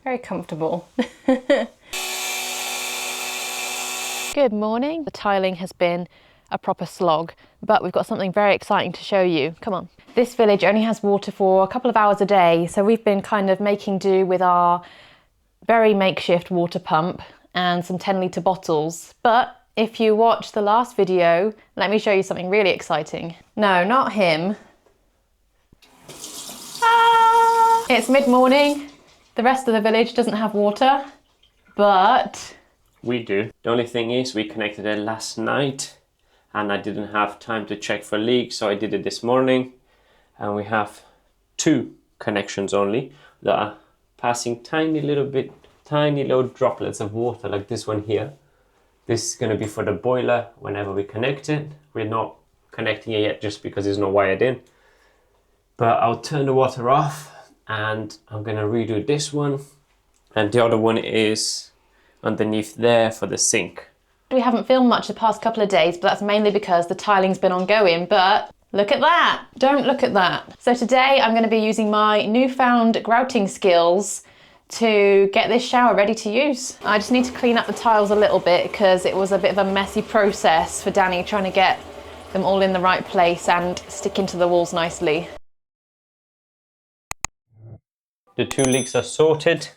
Very comfortable. Good morning. The tiling has been a proper slog, but we've got something very exciting to show you. Come on. This village only has water for a couple of hours a day, so we've been kind of making do with our very makeshift water pump and some 10-litre bottles. But if you watch the last video, let me show you something really exciting. No, not him. Ah! It's mid-morning. The rest of the village doesn't have water, but we do. The only thing is we connected it last night and I didn't have time to check for leaks, so I did it this morning. And we have 2 connections only that are passing tiny little droplets of water, like this one here. This is going to be for the boiler whenever we connect it. We're not connecting it yet just because it's not wired in. But I'll turn the water off and I'm going to redo this one. And the other one is underneath there for the sink. We haven't filmed much the past couple of days, but that's mainly because the tiling's been ongoing. But look at that! Don't look at that. So today I'm going to be using my newfound grouting skills to get this shower ready to use. I just need to clean up the tiles a little bit because it was a bit of a messy process for Dani trying to get them all in the right place and stick into the walls nicely. The 2 leaks are sorted.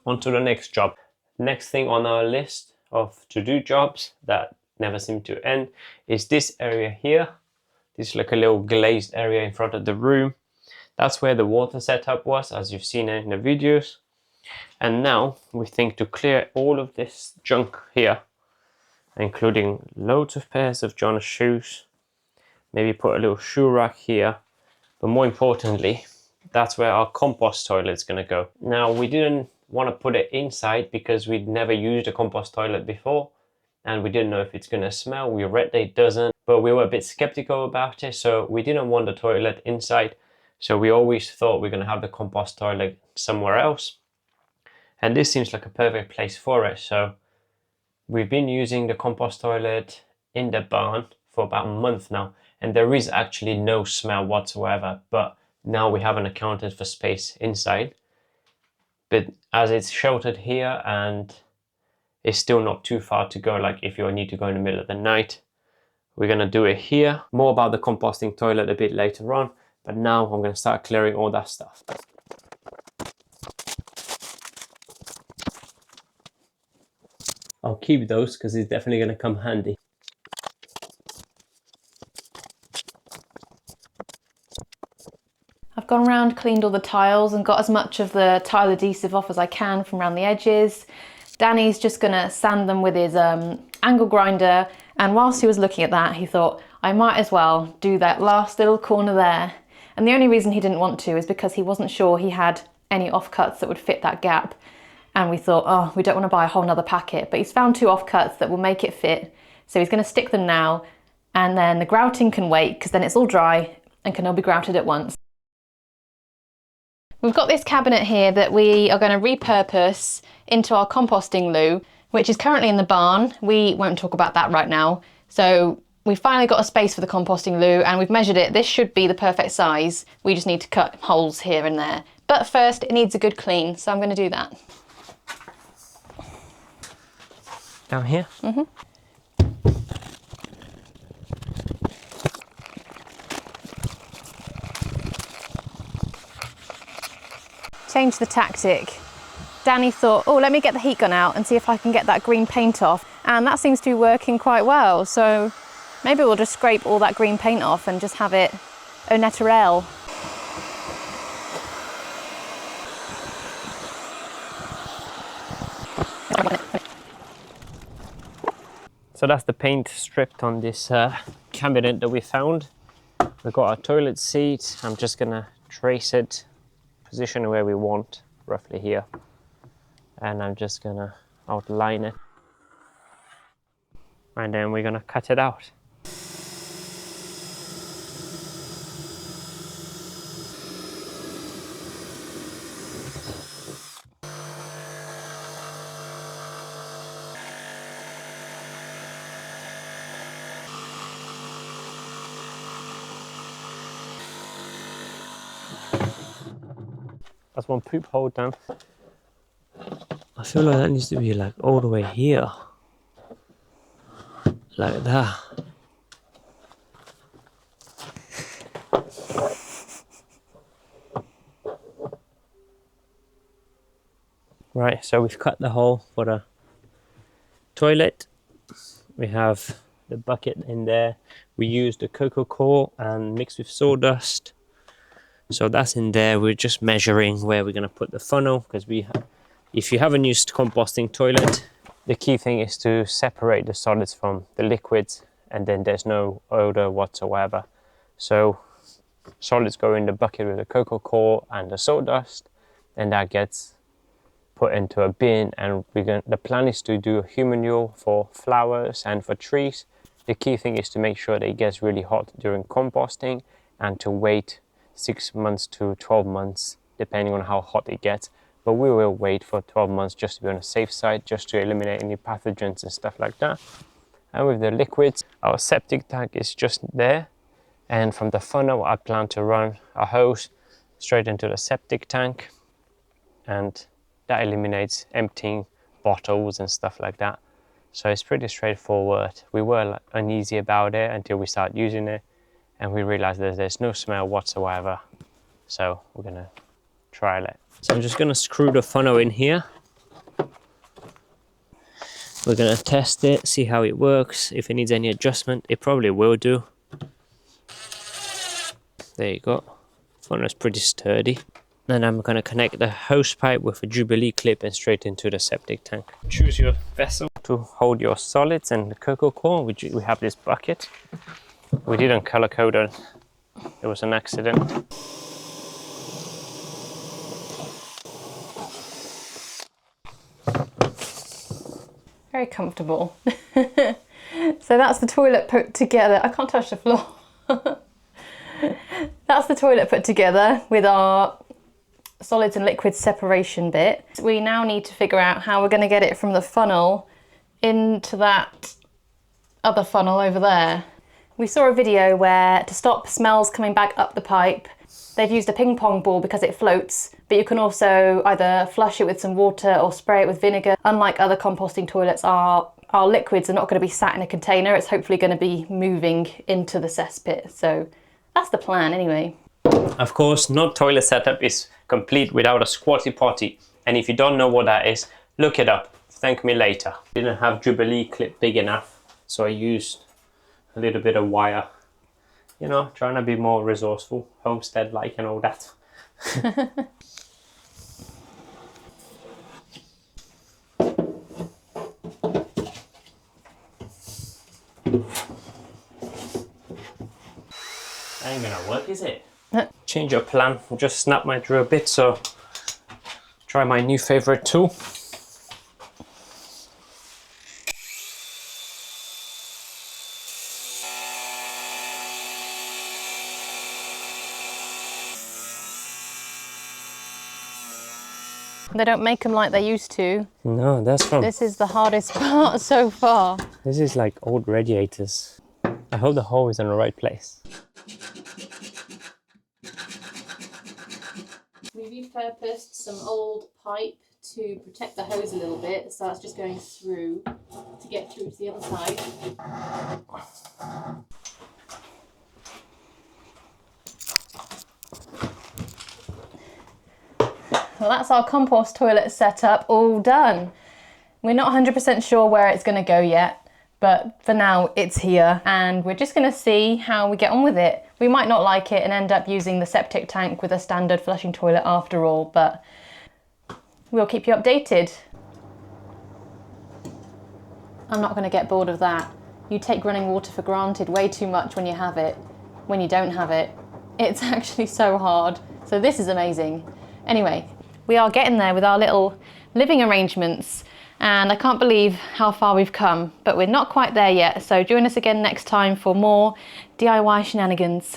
On to the next job. Next thing on our list of to-do jobs that never seem to end is this area here. This is like a little glazed area in front of the room. That's where the water setup was, as you've seen in the videos. And now we think to clear all of this junk here, including loads of pairs of John's shoes, maybe put a little shoe rack here, but more importantly, that's where our compost toilet is going to go. Now, we didn't want to put it inside because we'd never used a compost toilet before and we didn't know if it's going to smell. We read that it doesn't, but we were a bit skeptical about it, so we didn't want the toilet inside. So we always thought we're going to have the compost toilet somewhere else. And this seems like a perfect place for it. So we've been using the compost toilet in the barn for about a month now, and there is actually no smell whatsoever, but now we haven't accounted for space inside. But as it's sheltered here and it's still not too far to go, like if you need to go in the middle of the night, we're going to do it here. More about the composting toilet a bit later on, but now I'm going to start clearing all that stuff. I'll keep those because it's definitely going to come handy. I've gone around, cleaned all the tiles and got as much of the tile adhesive off as I can from around the edges. Dani's just gonna sand them with his angle grinder, and whilst he was looking at that, he thought, I might as well do that last little corner there. And the only reason he didn't want to is because he wasn't sure he had any offcuts that would fit that gap. And we thought, oh, we don't want to buy a whole nother packet, but he's found 2 offcuts that will make it fit. So he's gonna stick them now, and then the grouting can wait because then it's all dry and can all be grouted at once. We've got this cabinet here that we are going to repurpose into our composting loo, which is currently in the barn. We won't talk about that right now. So we've finally got a space for the composting loo and we've measured it. This should be the perfect size. We just need to cut holes here and there. But first it needs a good clean, so I'm going to do that. Down here? Mm-hmm. Change the tactic. Dani thought, oh, let me get the heat gun out and see if I can get that green paint off. And that seems to be working quite well. So maybe we'll just scrape all that green paint off and just have it au naturel. So that's the paint stripped on this cabinet that we found. We've got our toilet seat. I'm just gonna trace it, position where we want, roughly here. And I'm just gonna outline it. And then we're gonna cut it out. That's one poop hole done. I feel like that needs to be like all the way here. Like that. Right, so we've cut the hole for the toilet. We have the bucket in there. We used the cocoa coir and mixed with sawdust. So that's in there. We're just measuring where we're going to put the funnel, because if you haven't used composting toilet, the key thing is to separate the solids from the liquids, and then there's no odor whatsoever. So solids go in the bucket with the cocoa coir and the sawdust, and that gets put into a bin, and the plan is to do a human manure for flowers and for trees. The key thing is to make sure that it gets really hot during composting, and to wait 6 months to 12 months depending on how hot it gets, but we will wait for 12 months just to be on a safe side, just to eliminate any pathogens and stuff like that. And with the liquids, our septic tank is just there, and from the funnel I plan to run a hose straight into the septic tank, and that eliminates emptying bottles and stuff like that. So it's pretty straightforward. We were uneasy about it until we started using it, and we realized that there's no smell whatsoever. So we're gonna try it. So I'm just gonna screw the funnel in here. We're gonna test it, see how it works. If it needs any adjustment, it probably will do. There you go. Funnel is pretty sturdy. Then I'm going to connect the hose pipe with a Jubilee clip and straight into the septic tank. Choose your vessel to hold your solids and the cocoa coir. We have this bucket. We didn't color code it. It was an accident. Very comfortable. So that's the toilet put together. I can't touch the floor. That's the toilet put together with our solids and liquids separation bit. We now need to figure out how we're going to get it from the funnel into that other funnel over there. We saw a video where, to stop smells coming back up the pipe, they've used a ping pong ball because it floats, but you can also either flush it with some water or spray it with vinegar. Unlike other composting toilets, our liquids are not going to be sat in a container. It's hopefully going to be moving into the cesspit. So that's the plan anyway. Of course, no toilet setup is complete without a squatty potty. And if you don't know what that is, look it up. Thank me later. Didn't have Jubilee clip big enough, so I used a little bit of wire. You know, trying to be more resourceful, homestead-like and all that. Ain't gonna work, is it? Change your plan. Just snap my drill bit, so try my new favorite tool. They don't make them like they used to. No, that's from... This is the hardest part so far. This is like old radiators. I hope the hole is in the right place. We repurposed some old pipe to protect the hose a little bit, so it's just going through to get through to the other side. Well, that's our compost toilet setup all done. We're not 100% sure where it's going to go yet, but for now it's here, and we're just going to see how we get on with it. We might not like it and end up using the septic tank with a standard flushing toilet after all, but we'll keep you updated. I'm not going to get bored of that. You take running water for granted way too much when you have it. When you don't have it, it's actually so hard. So this is amazing. Anyway, we are getting there with our little living arrangements, and I can't believe how far we've come, but we're not quite there yet. So join us again next time for more DIY shenanigans.